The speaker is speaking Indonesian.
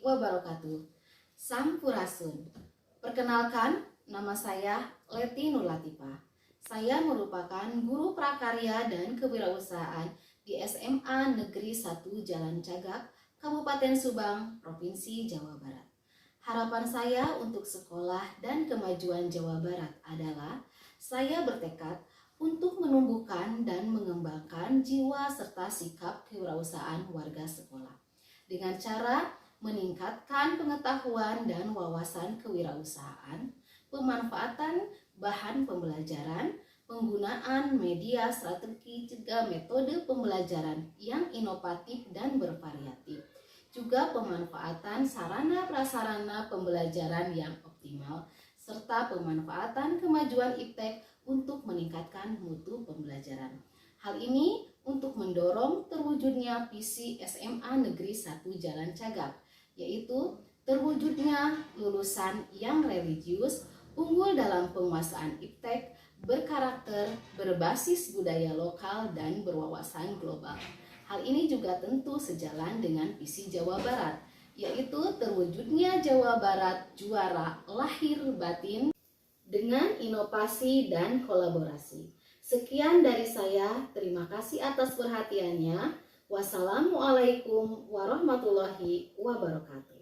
warahmatullahi wabarakatuh. Sampurasun. Perkenalkan, nama saya Leti Nur Latifah. Saya merupakan guru prakarya dan kewirausahaan di SMA Negeri 1 Jalan Cagak, Kabupaten Subang, Provinsi Jawa Barat. Harapan saya untuk sekolah dan kemajuan Jawa Barat adalah saya bertekad untuk menumbuhkan dan mengembangkan jiwa serta sikap kewirausahaan warga sekolah dengan cara meningkatkan pengetahuan dan wawasan kewirausahaan, pemanfaatan bahan pembelajaran, penggunaan media strategi juga metode pembelajaran yang inovatif dan bervariatif, juga pemanfaatan sarana prasarana pembelajaran yang optimal, serta pemanfaatan kemajuan iptek untuk meningkatkan mutu pembelajaran. Hal ini untuk mendorong terwujudnya visi SMA Negeri 1 Jalan Cagak, yaitu terwujudnya lulusan yang religius, unggul dalam penguasaan iptek, berkarakter, berbasis budaya lokal, dan berwawasan global. Hal ini juga tentu sejalan dengan visi Jawa Barat, yaitu terwujudnya Jawa Barat juara lahir batin dengan inovasi dan kolaborasi. Sekian dari saya, terima kasih atas perhatiannya. Wassalamualaikum warahmatullahi wabarakatuh.